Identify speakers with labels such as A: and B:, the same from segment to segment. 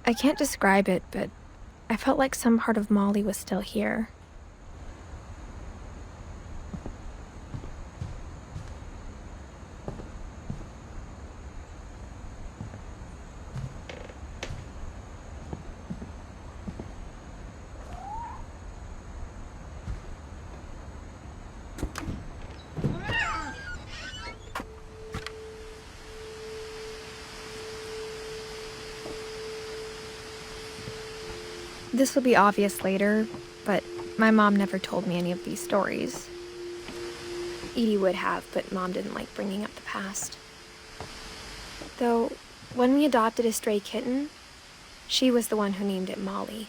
A: I can't describe it, but I felt like some part of Molly was still here. This will be obvious later, but my mom never told me any of these stories. Edie would have, but Mom didn't like bringing up the past. Though, when we adopted a stray kitten, she was the one who named it Molly.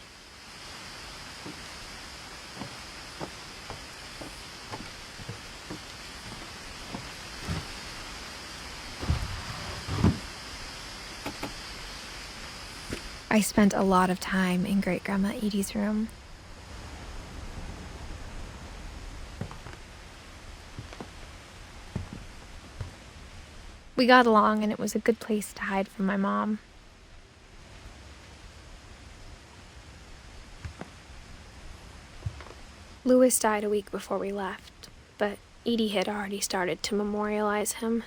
A: I spent a lot of time in Great-Grandma Edie's room. We got along, and it was a good place to hide from my mom. Louis died a week before we left, but Edie had already started to memorialize him.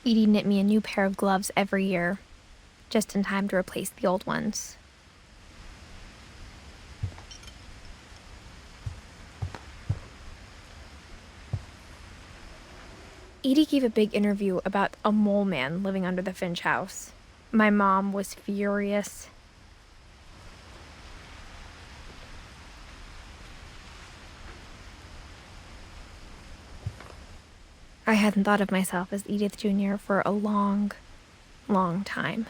A: Edie knit me a new pair of gloves every year, just in time to replace the old ones. Edie gave a big interview about a mole man living under the Finch house. My mom was furious. I hadn't thought of myself as Edith Jr. for a long, long time.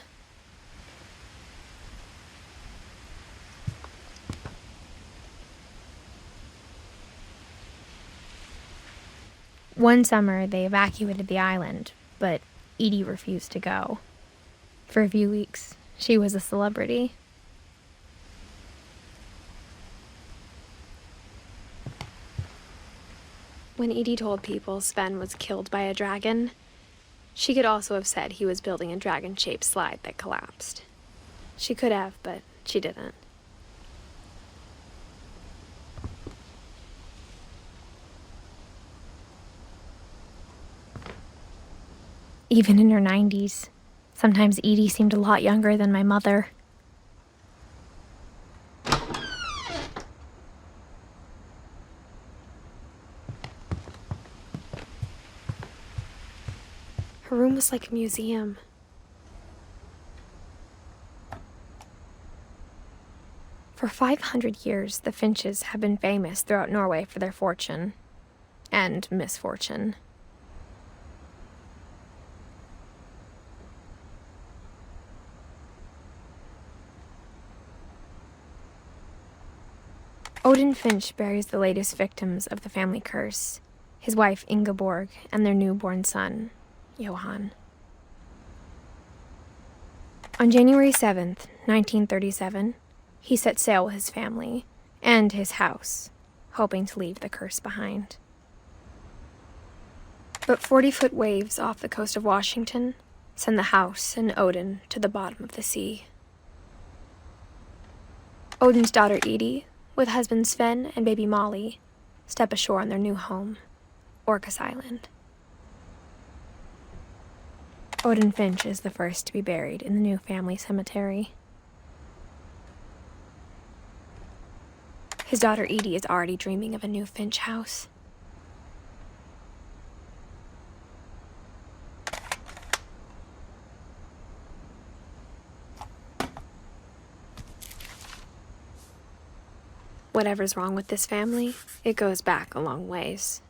A: One summer, they evacuated the island, but Edie refused to go. For a few weeks, she was a celebrity. When Edie told people Sven was killed by a dragon, she could also have said he was building a dragon-shaped slide that collapsed. She could have, but she didn't. Even in her 90s, sometimes Edie seemed a lot younger than my mother. Her room was like a museum. For 500 years, the Finches have been famous throughout Norway for their fortune and misfortune. Odin Finch buries the latest victims of the family curse, his wife Ingeborg and their newborn son, Johan. On January 7th, 1937, he set sail with his family and his house, hoping to leave the curse behind. But 40-foot waves off the coast of Washington send the house and Odin to the bottom of the sea. Odin's daughter Edie, with husband Sven and baby Molly, step ashore on their new home, Orcas Island. Odin Finch is the first to be buried in the new family cemetery. His daughter Edie is already dreaming of a new Finch house. Whatever's wrong with this family, it goes back a long ways.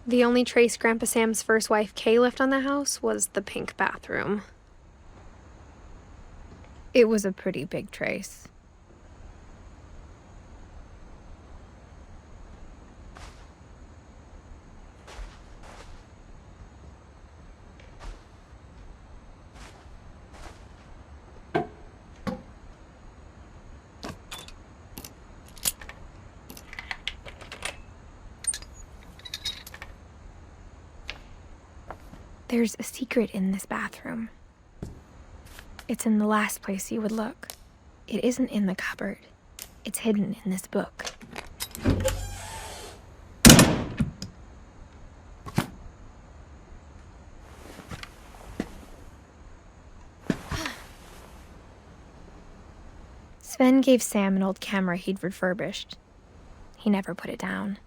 A: The only trace Grandpa Sam's first wife, Kay, left on the house was the pink bathroom. It was a pretty big trace. There's a secret in this bathroom. It's in the last place you would look. It isn't in the cupboard. It's hidden in this book. Sven gave Sam an old camera he'd refurbished. He never put it down.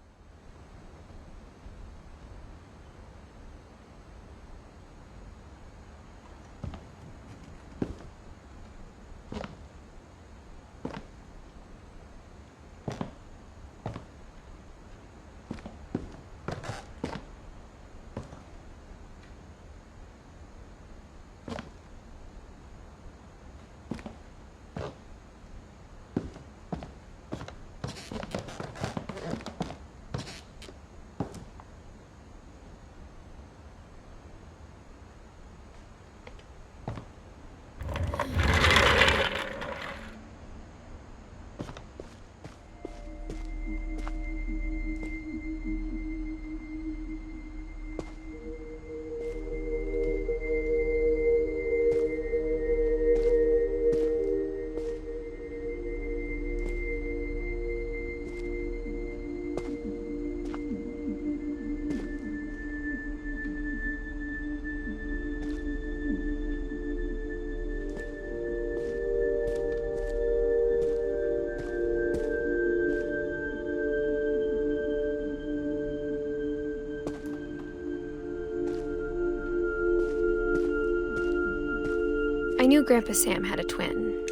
A: I knew Grandpa Sam had a twin,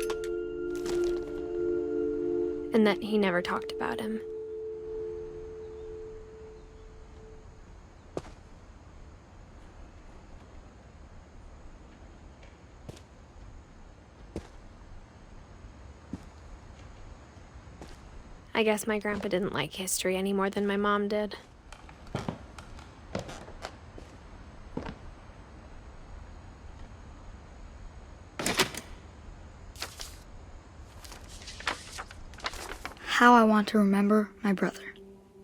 A: and that he never talked about him. I guess my grandpa didn't like history any more than my mom did.
B: How I Want to Remember My Brother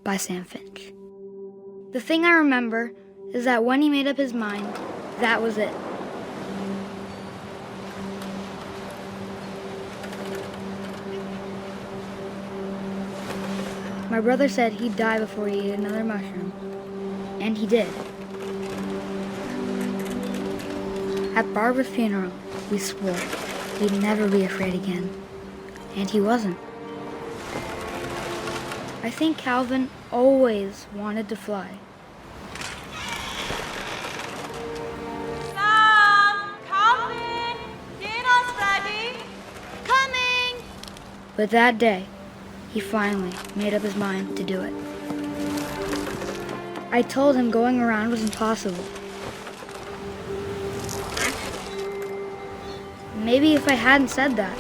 B: by Sam Finch. The thing I remember is that when he made up his mind, that was it. My brother said he'd die before he ate another mushroom, and he did. At Barbara's funeral, we swore he'd never be afraid again, and he wasn't. I think Calvin always wanted to fly.
C: Sam! Calvin! Dinner's ready! Coming!
B: But that day, he finally made up his mind to do it. I told him going around was impossible. Maybe if I hadn't said that,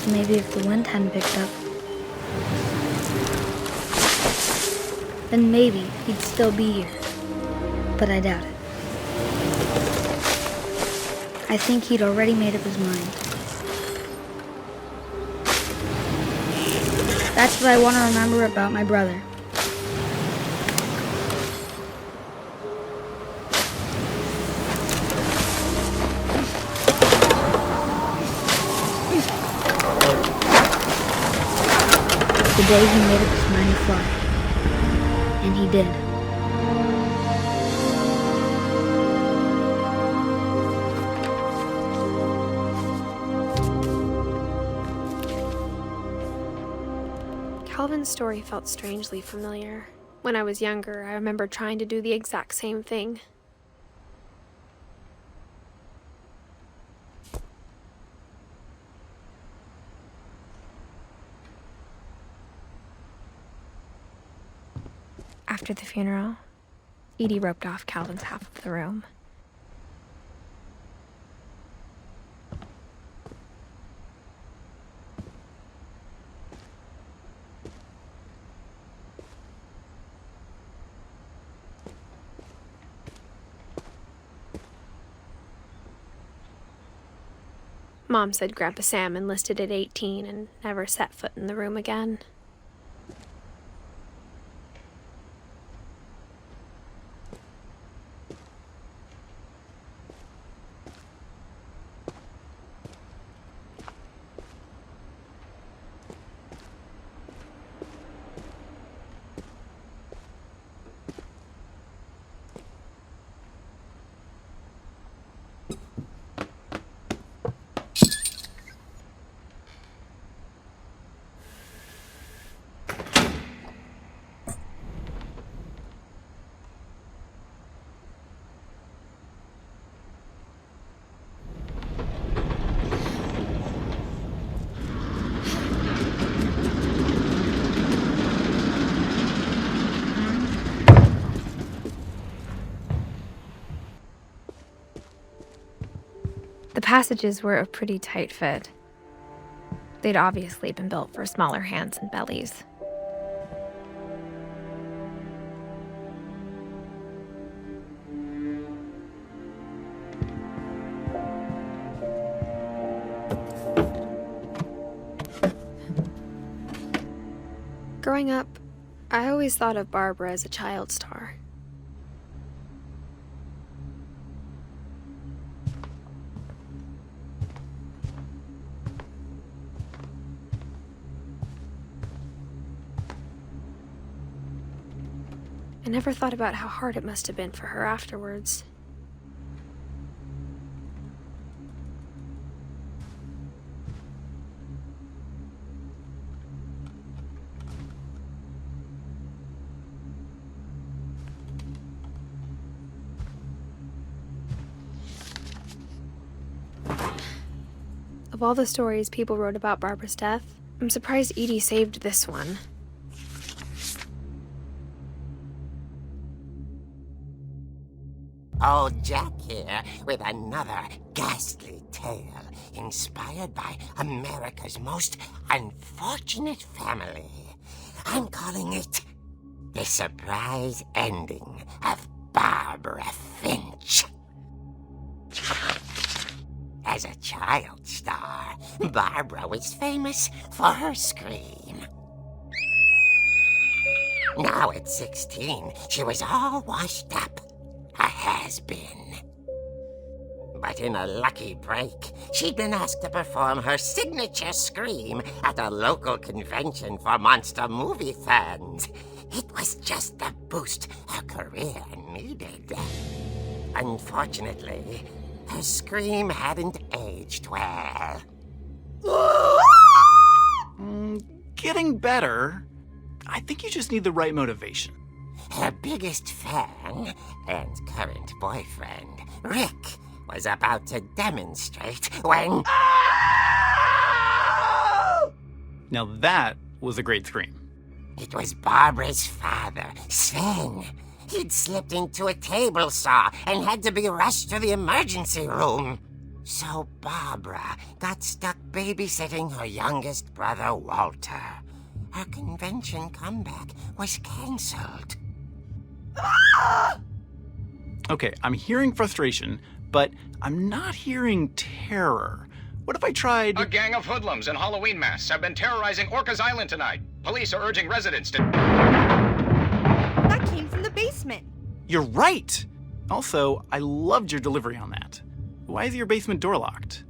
B: maybe if the wind hadn't picked up, then maybe he'd still be here. But I doubt it. I think he'd already made up his mind. That's what I want to remember about my brother. The day he made up his mind to fly. And he did.
A: Calvin's story felt strangely familiar. When I was younger, I remember trying to do the exact same thing. After the funeral, Edie roped off Calvin's half of the room. Mom said Grandpa Sam enlisted at 18 and never set foot in the room again. passages were a pretty tight fit. They'd obviously been built for smaller hands and bellies. Growing up, I always thought of Barbara as a child star. I never thought about how hard it must have been for her afterwards. Of all the stories people wrote about Barbara's death, I'm surprised Edie saved this one.
D: Old Jack here with another ghastly tale inspired by America's most unfortunate family. I'm calling it The Surprise Ending of Barbara Finch. As a child star, Barbara was famous for her scream. Now at 16, she was all washed up. A has-been. But in a lucky break, she'd been asked to perform her signature scream at a local convention for monster movie fans. It was just the boost her career needed. Unfortunately, her scream hadn't aged well.
E: Getting better. I think you just need the right motivation.
D: Her biggest fan and current boyfriend, Rick, was about to demonstrate when...
E: Now that was a great scream.
D: It was Barbara's father, Sven. He'd slipped into a table saw and had to be rushed to the emergency room. So Barbara got stuck babysitting her youngest brother, Walter. Her convention comeback was canceled.
E: Okay, I'm hearing frustration, but I'm not hearing terror. What if I tried...
F: A gang of hoodlums in Halloween masks have been terrorizing Orcas Island tonight. Police are urging residents to...
C: That came from the basement.
E: You're right! Also, I loved your delivery on that. Why is your basement door locked?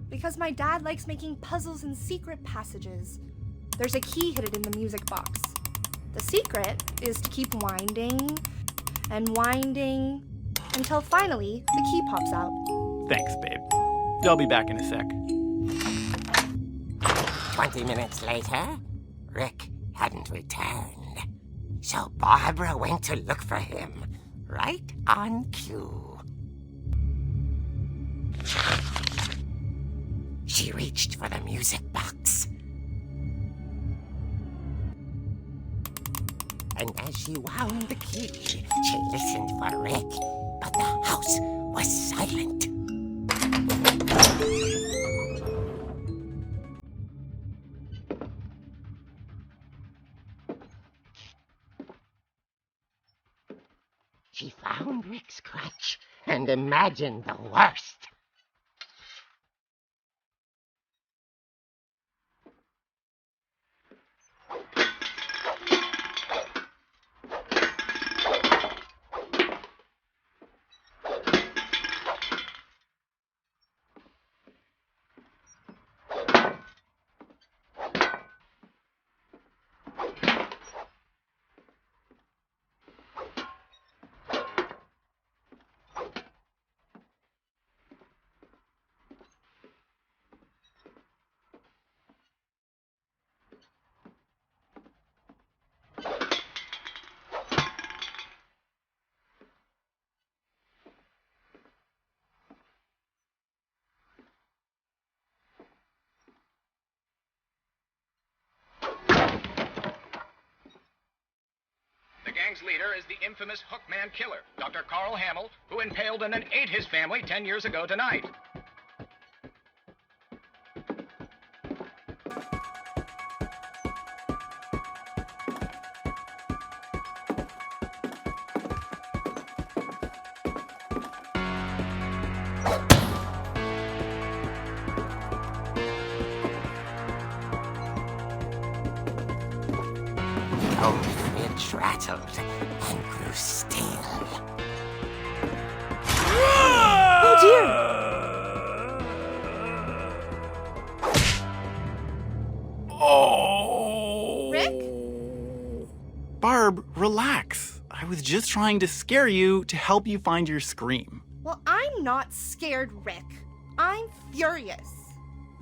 C: Because my dad likes making puzzles and secret passages. There's a key hidden in the music box. The secret is to keep winding and winding until finally the key pops out.
E: Thanks, babe. I'll be back in a sec.
D: 20 minutes later, Rick hadn't returned. So Barbara went to look for him, right on cue. She reached for the music box. And as she wound the key, she listened for Rick, but the house was silent. She found Rick's crutch and imagined the worst.
F: The gang's leader is the infamous Hookman killer, Dr. Carl Hamill, who impaled and then ate his family 10 years ago tonight.
D: old Finch rattled and grew still.
C: Oh dear!
E: Oh!
C: Rick?
E: Barb, relax. I was just trying to scare you to help you find your scream.
C: Well, I'm not scared, Rick. I'm furious.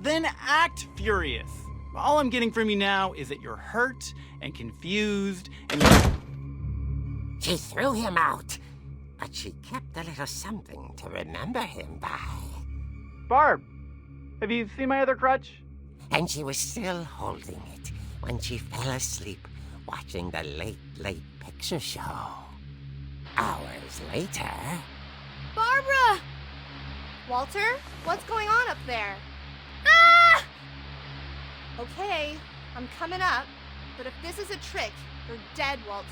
E: Then act furious. All I'm getting from you now is that you're hurt and confused and
D: She threw him out, but she kept a little something to remember him by.
E: Barb, have you seen my other crutch?
D: And she was still holding it when she fell asleep watching the late picture show. Hours later...
C: Barbara! Walter, what's going on up there? Ah! Okay, I'm coming up, but if this is a trick, you're dead, Walter.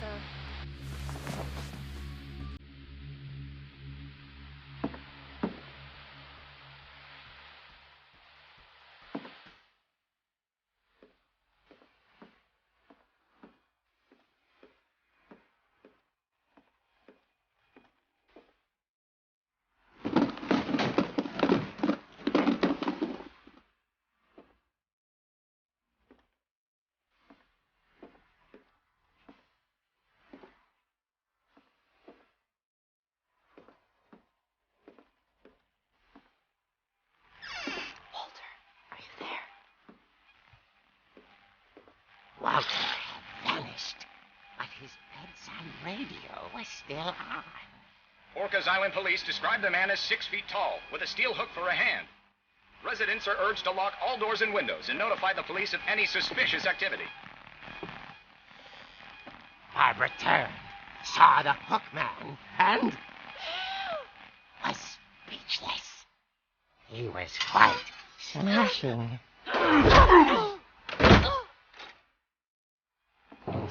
D: Walter had vanished, but his bedside radio was still on.
F: Orcas Island police describe the man as 6 feet tall, with a steel hook for a hand. Residents are urged to lock all doors and windows and notify the police of any suspicious activity.
D: Barbara turned, saw the hook man, and... was speechless. He was quite smashing.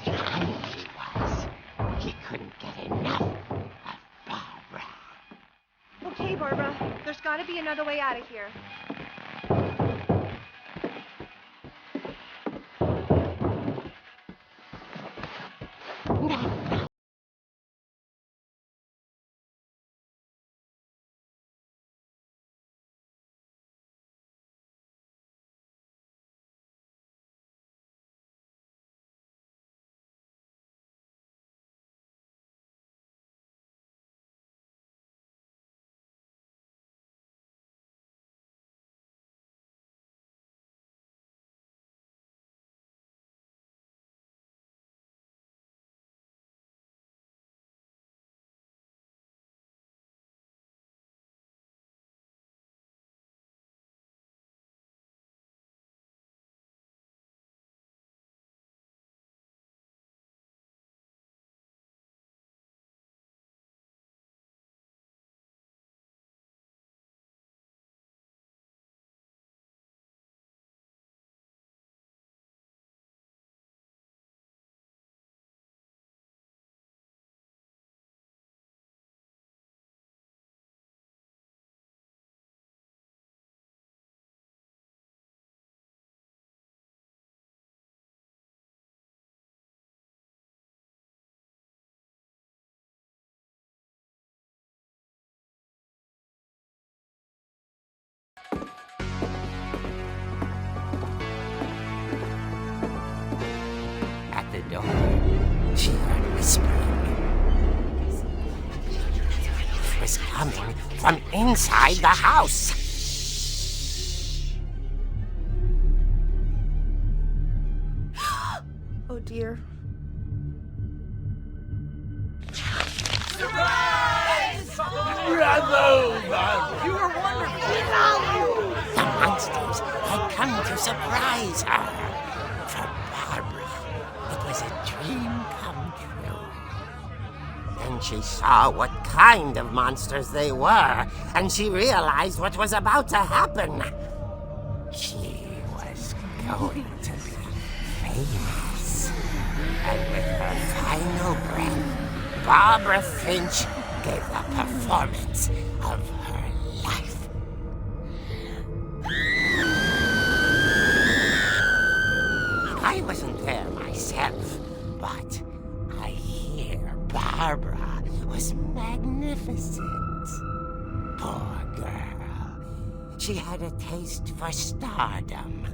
D: He was. He couldn't get enough of Barbara.
C: Okay, Barbara, there's gotta be another way out of here.
D: At the door, she heard whispering. It was coming from inside the house.
C: Oh dear.
D: The monsters had come to surprise her. For Barbara, it was a dream come true. Then she saw what kind of monsters they were, and she realized what was about to happen. She was going to be famous. And with her final breath, Barbara Finch gave the performance of her life. I wasn't there myself, But I hear Barbara was magnificent. Poor girl. She had a taste for stardom.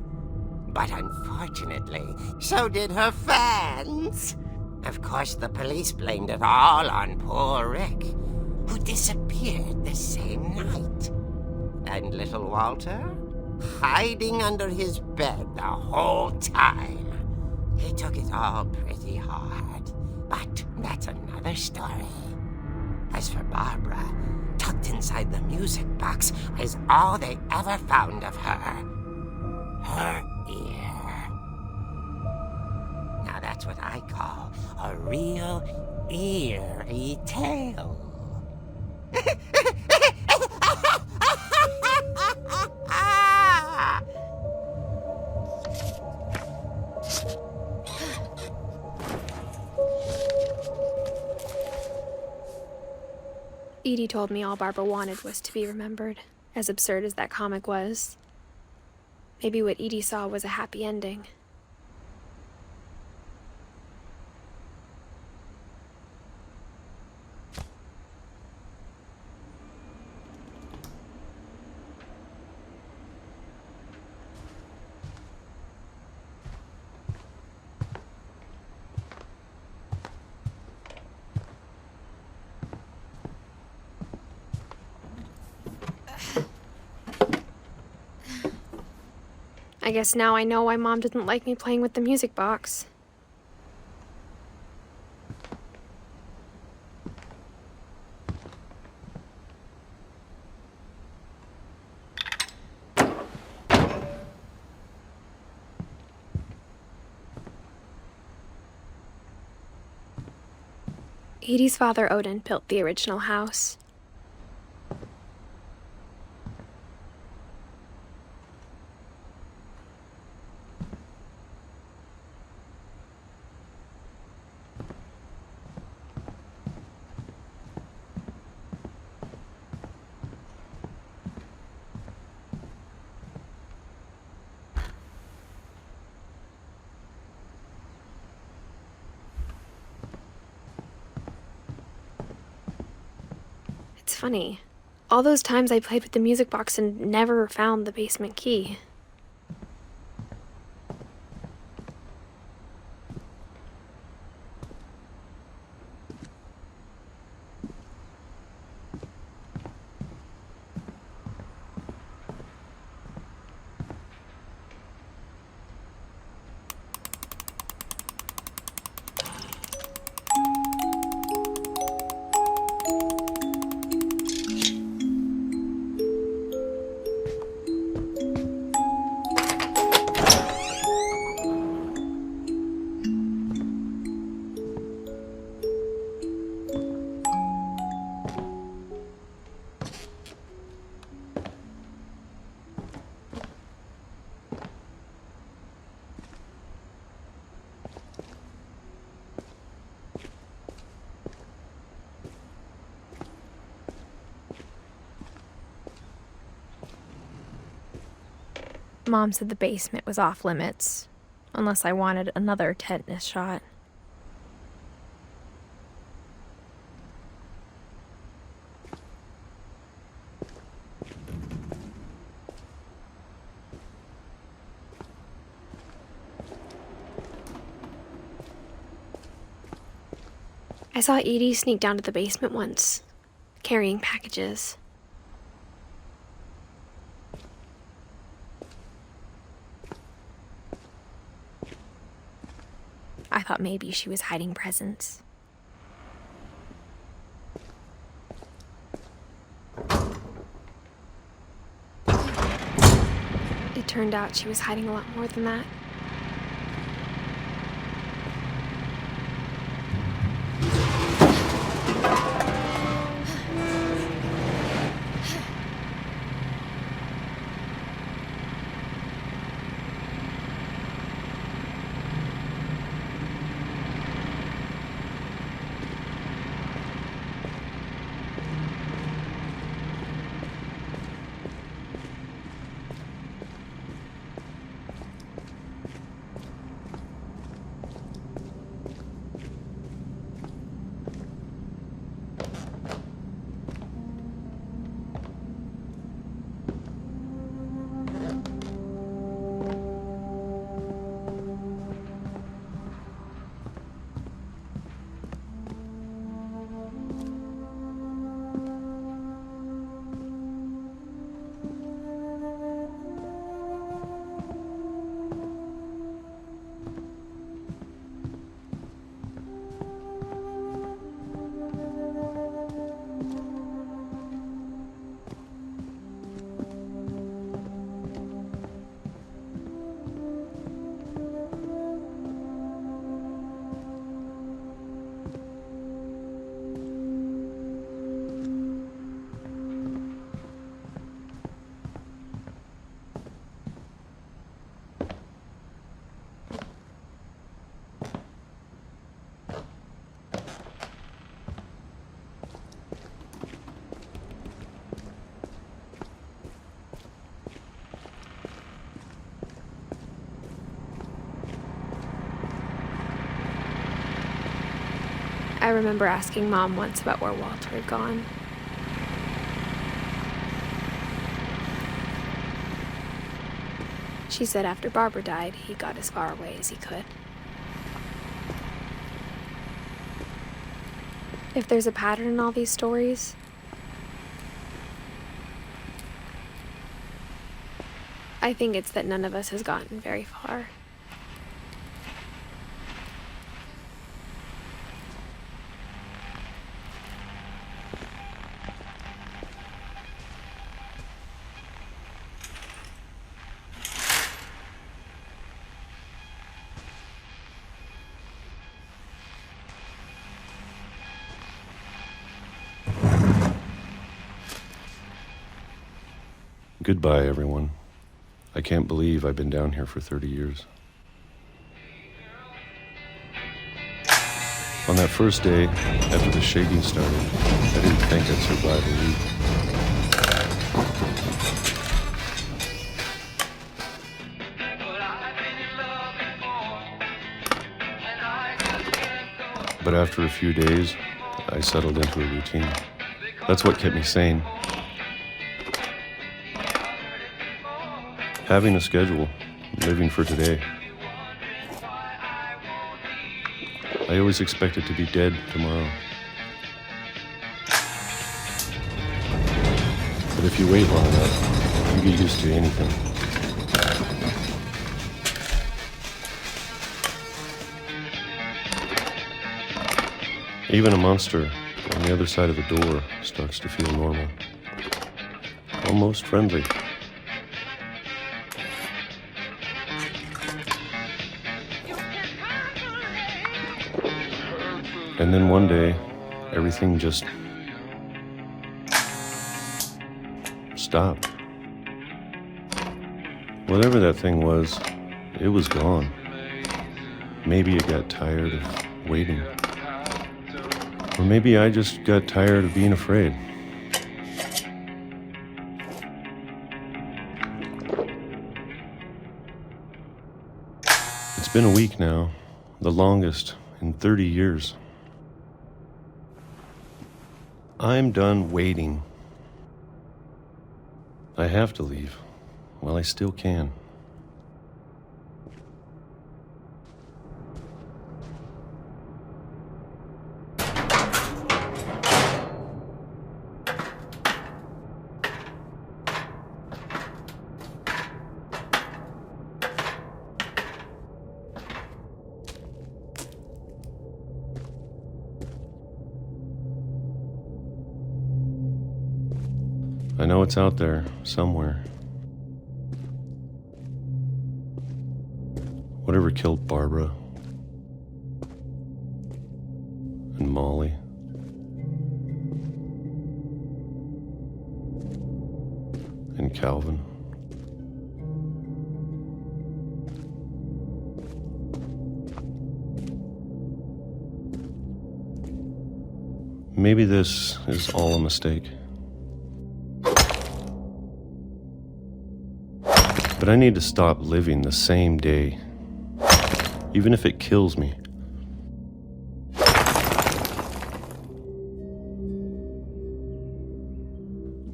D: But unfortunately, so did her fans. Of course, the police blamed it all on poor Rick, who disappeared the same night. And little Walter? Hiding under his bed the whole time. He took it all pretty hard, but that's another story. As for Barbara, tucked inside the music box is all they ever found of her. Her ear. Now that's what I call a real eerie tale.
A: Edie told me all Barbara wanted was to be remembered, as absurd as that comic was. Maybe what Edie saw was a happy ending. I guess now I know why Mom didn't like me playing with the music box. Edie's father, Odin, built the original house. It's funny. All those times I played with the music box and never found the basement key. Mom said the basement was off limits, unless I wanted another tetanus shot. I saw Edie sneak down to the basement once, carrying packages. I thought maybe she was hiding presents. It turned out she was hiding a lot more than that. I remember asking Mom once about where Walter had gone. She said after Barbara died, he got as far away as he could. If there's a pattern in all these stories, I think it's that none of us has gotten very far.
G: Goodbye, everyone. I can't believe I've been down here for 30 years. On that first day, after the shaking started, I didn't think I'd survive a week. But after a few days, I settled into a routine. That's what kept me sane. Having a schedule, living for today. I always expected to be dead tomorrow. But if you wait long enough, you get used to anything. Even a monster on the other side of the door starts to feel normal. Almost friendly. And then one day, everything just stopped. Whatever that thing was, it was gone. Maybe it got tired of waiting. Or maybe I just got tired of being afraid. It's been a week now, the longest in 30 years. I'm done waiting. I have to leave while I still can. I know it's out there, somewhere. Whatever killed Barbara and Molly and Calvin. Maybe this is all a mistake. But I need to stop living the same day, even if it kills me.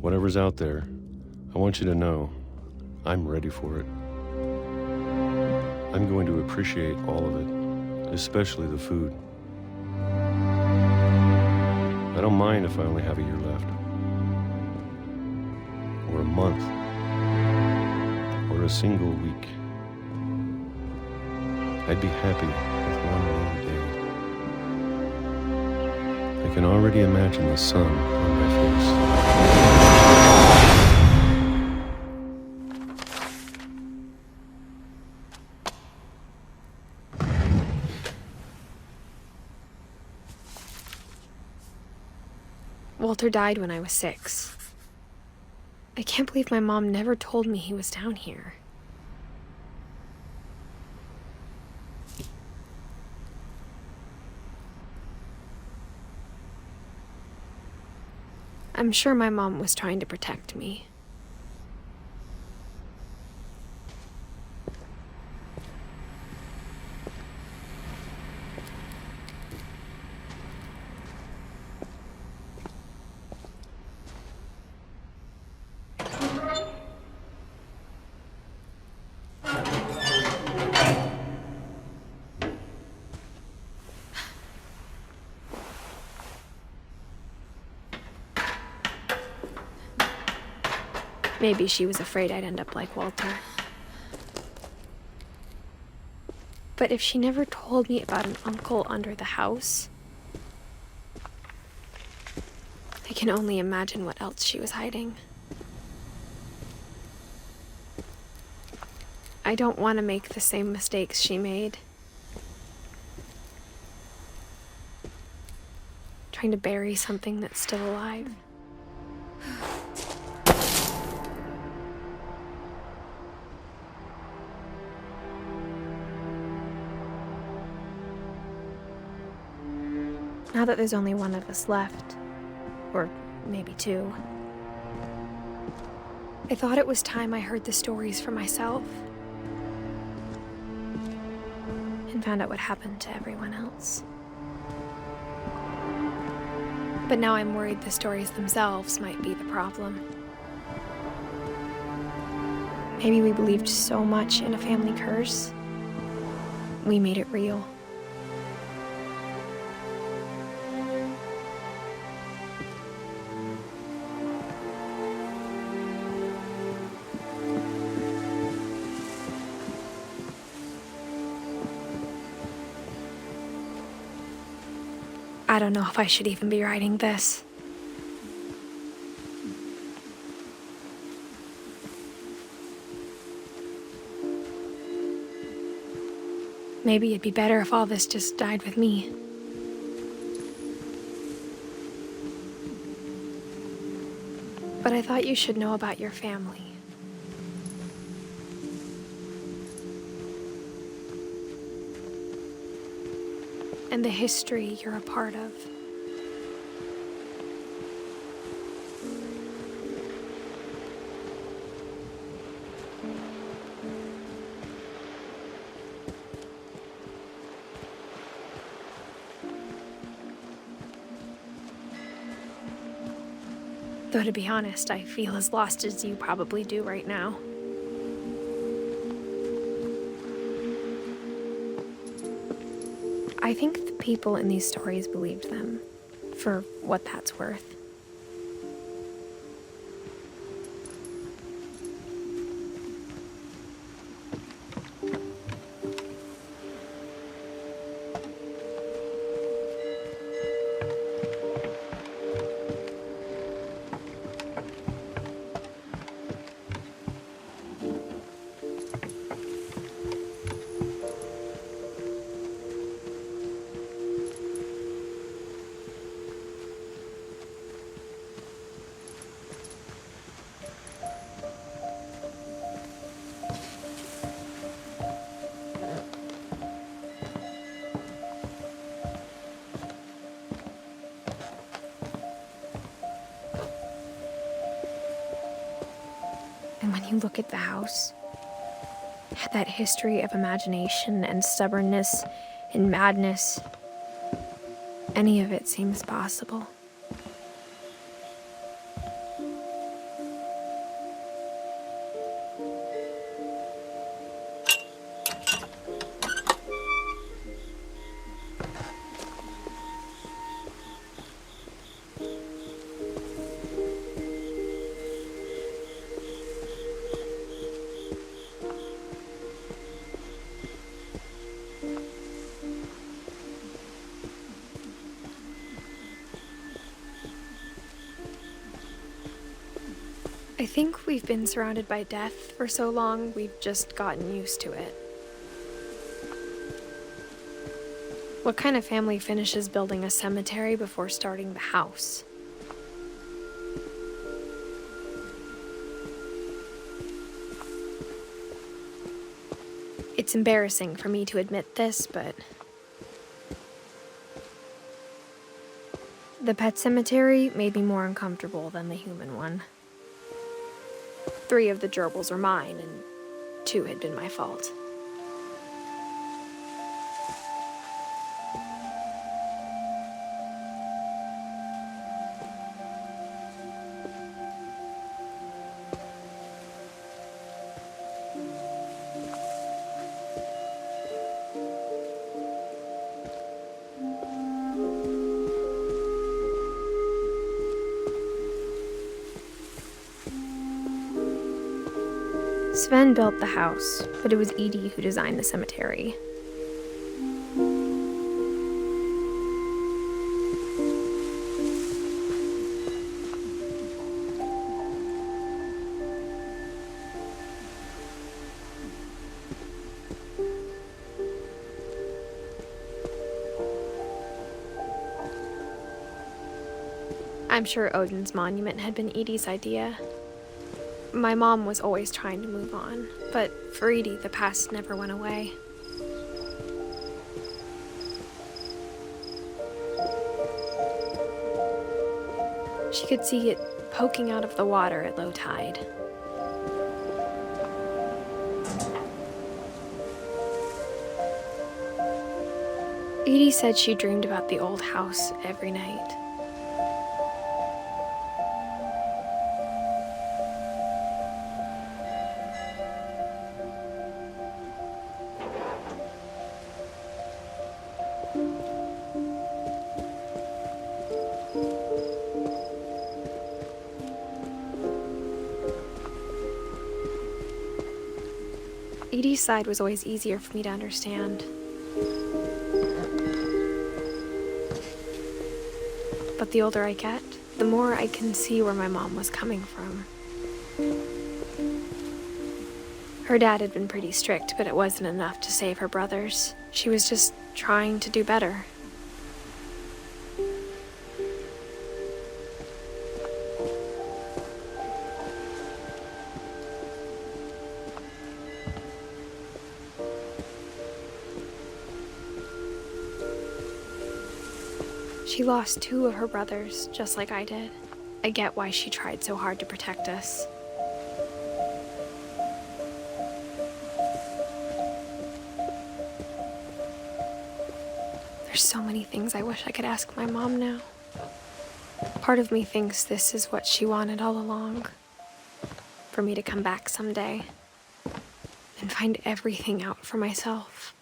G: Whatever's out there, I want you to know I'm ready for it. I'm going to appreciate all of it, especially the food. I don't mind if I only have a year left, or a month, or a single week. I'd be happy with one long day. I can already imagine the sun on my face.
A: Walter died when I was 6. I can't believe my mom never told me he was down here. I'm sure my mom was trying to protect me. Maybe she was afraid I'd end up like Walter. But if she never told me about an uncle under the house, I can only imagine what else she was hiding. I don't want to make the same mistakes she made. Trying to bury something that's still alive. Now that there's only one of us left, or maybe two, I thought it was time I heard the stories for myself and found out what happened to everyone else. But now I'm worried the stories themselves might be the problem. Maybe we believed so much in a family curse, we made it real. I don't know if I should even be writing this. Maybe it'd be better if all this just died with me. But I thought you should know about your family. And the history you're a part of. Though to be honest, I feel as lost as you probably do right now. I think the people in these stories believed them, for what that's worth. And when you look at the house, that history of imagination and stubbornness and madness, any of it seems possible. I think we've been surrounded by death for so long, we've just gotten used to it. What kind of family finishes building a cemetery before starting the house? It's embarrassing for me to admit this, but the pet cemetery made me more uncomfortable than the human one. 3 of the gerbils were mine, and 2 had been my fault. Sven built the house, but it was Edie who designed the cemetery. I'm sure Odin's monument had been Edie's idea. My mom was always trying to move on, but for Edie, the past never went away. She could see it poking out of the water at low tide. Edie said she dreamed about the old house every night. Edie's side was always easier for me to understand. But the older I get, the more I can see where my mom was coming from. Her dad had been pretty strict, but it wasn't enough to save her brothers. She was just trying to do better. She lost 2 of her brothers, just like I did. I get why she tried so hard to protect us. There's so many things I wish I could ask my mom now. Part of me thinks this is what she wanted all along. For me to come back someday and find everything out for myself.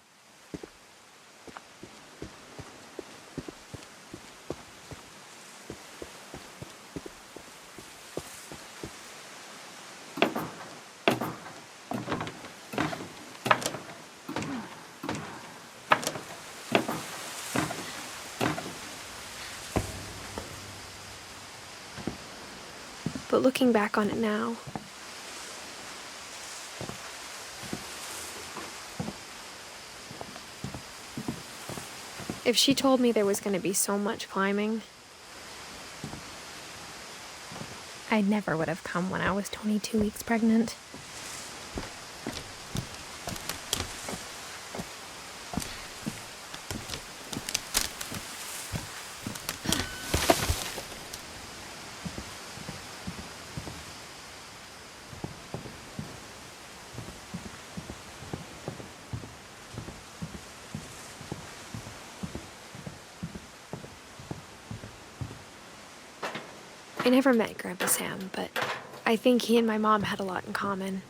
A: But looking back on it now, if she told me there was going to be so much climbing, I never would have come when I was 22 weeks pregnant. I never met Grandpa Sam, but I think he and my mom had a lot in common.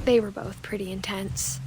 A: They were both pretty intense.